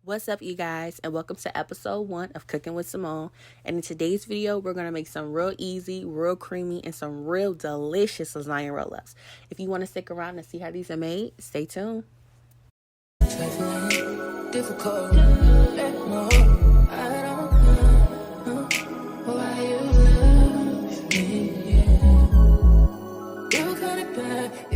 What's up, you guys, and welcome to episode 1 of Cooking with Simone. And in today's video, we're going to make some real easy, real creamy, and some real delicious lasagna roll ups. If you want to stick around and see how these are made, stay tuned. Difficult. No, I don't know why you love me. You got it bad.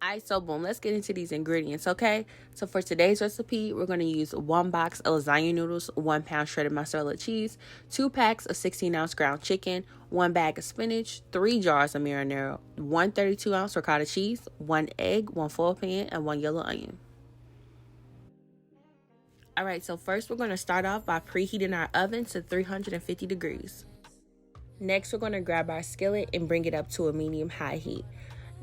Alright, so boom, let's get into these ingredients, okay? So for today's recipe, we're going to use 1 box of lasagna noodles, 1 pound shredded mozzarella cheese, 2 packs of 16-ounce ground chicken, 1 bag of spinach, 3 jars of marinara, 1 32-ounce ricotta cheese, 1 egg, 1 foil pan, and 1 yellow onion. Alright, so first we're going to start off by preheating our oven to 350 degrees. Next, we're going to grab our skillet and bring it up to a medium-high heat.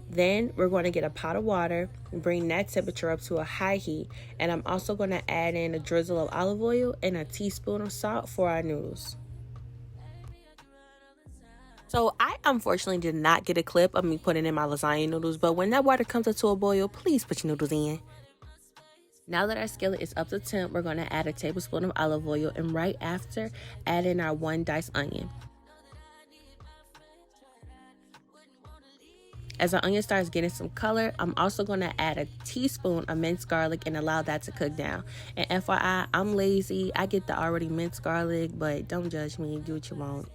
Then we're going to get a pot of water, bring that temperature up to a high heat, and I'm also going to add in a drizzle of olive oil and a teaspoon of salt for our noodles. So I unfortunately did not get a clip of me putting in my lasagna noodles, but when that water comes up to a boil, please put your noodles in. Now that our skillet is up to temp, we're going to add a tablespoon of olive oil, and right after, add in our 1 diced onion. As our onion starts getting some color, I'm also going to add a teaspoon of minced garlic and allow that to cook down. And FYI, I'm lazy. I get the already minced garlic, but don't judge me. Do what you want.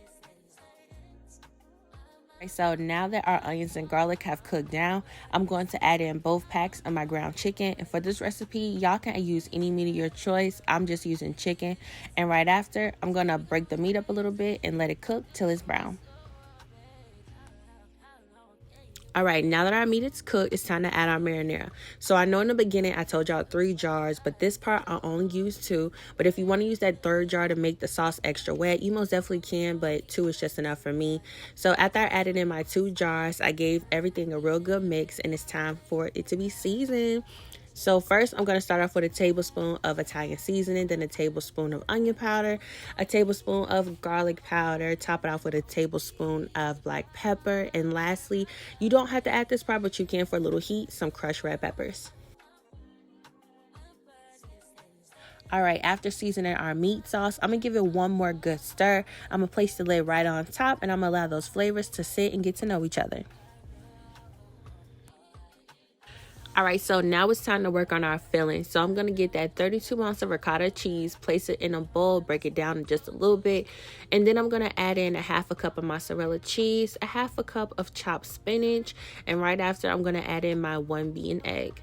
So now that our onions and garlic have cooked down, I'm going to add in both packs of my ground chicken. And for this recipe, y'all can use any meat of your choice. I'm just using chicken. And right after, I'm going to break the meat up a little bit and let it cook till it's brown. All right, now that our meat is cooked, it's time to add our marinara. So I know in the beginning I told y'all 3 jars, but this part I only use 2. But if you want to use that 3rd jar to make the sauce extra wet, you most definitely can, but 2 is just enough for me. So after I added in my 2 jars, I gave everything a real good mix, and it's time for it to be seasoned. So first, I'm going to start off with a tablespoon of Italian seasoning, then a tablespoon of onion powder, a tablespoon of garlic powder, top it off with a tablespoon of black pepper, and lastly, you don't have to add this part, but you can for a little heat, some crushed red peppers. All right, after seasoning our meat sauce, I'm going to give it one more good stir. I'm going to place the lid right on top, and I'm going to allow those flavors to sit and get to know each other. All right, so now it's time to work on our filling. So I'm going to get that 32 ounce of ricotta cheese, place it in a bowl, break it down just a little bit. And then I'm going to add in a 1/2 cup of mozzarella cheese, a 1/2 cup of chopped spinach. And right after, I'm going to add in my 1 beaten egg.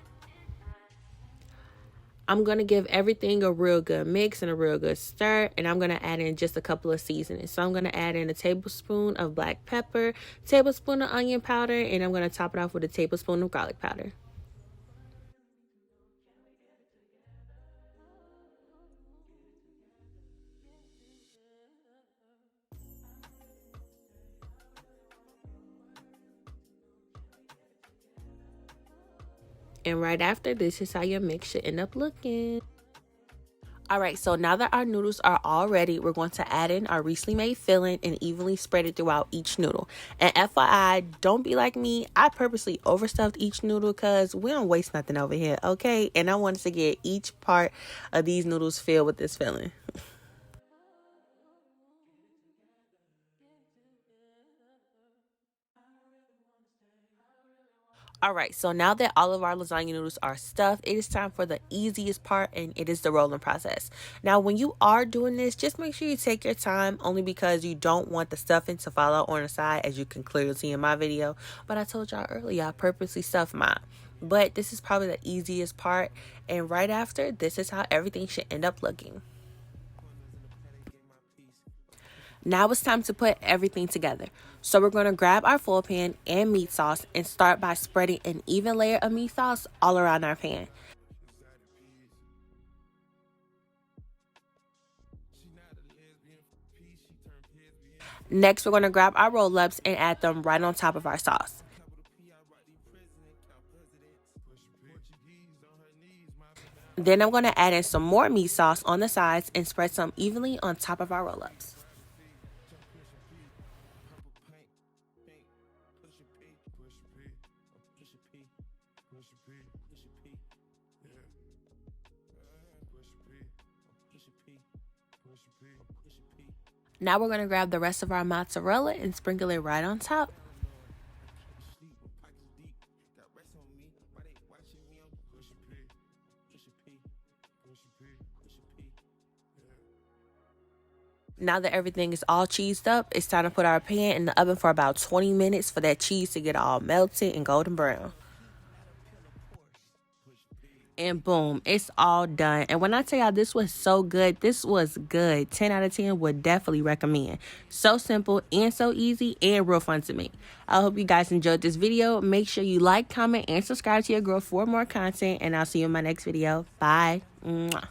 I'm going to give everything a real good mix and a real good stir. And I'm going to add in just a couple of seasonings. So I'm going to add in a tablespoon of black pepper, tablespoon of onion powder, and I'm going to top it off with a tablespoon of garlic powder. And right after, this is how your mix should end up looking. All right, so now that our noodles are all ready, we're going to add in our recently made filling and evenly spread it throughout each noodle. And FYI, don't be like me. I purposely overstuffed each noodle because we don't waste nothing over here, okay? And I wanted to get each part of these noodles filled with this filling. All right, so now that all of our lasagna noodles are stuffed, it is time for the easiest part, and it is the rolling process. Now, when you are doing this, just make sure you take your time, only because you don't want the stuffing to fall out on the side, as you can clearly see in my video. But I told y'all earlier, I purposely stuffed mine. But this is probably the easiest part, and right after, this is how everything should end up looking. Now it's time to put everything together. So we're going to grab our full pan and meat sauce and start by spreading an even layer of meat sauce all around our pan. Next, we're going to grab our roll ups and add them right on top of our sauce. Then I'm going to add in some more meat sauce on the sides and spread some evenly on top of our roll ups. Now we're going to grab the rest of our mozzarella and sprinkle it right on top. Now that everything is all cheesed up, it's time to put our pan in the oven for about 20 minutes for that cheese to get all melted and golden brown. And boom, it's all done. And when I tell y'all this was so good, this was good. 10 out of 10 would definitely recommend. So simple and so easy and real fun to make. I hope you guys enjoyed this video. Make sure you like, comment, and subscribe to your girl for more content. And I'll see you in my next video. Bye. Mwah.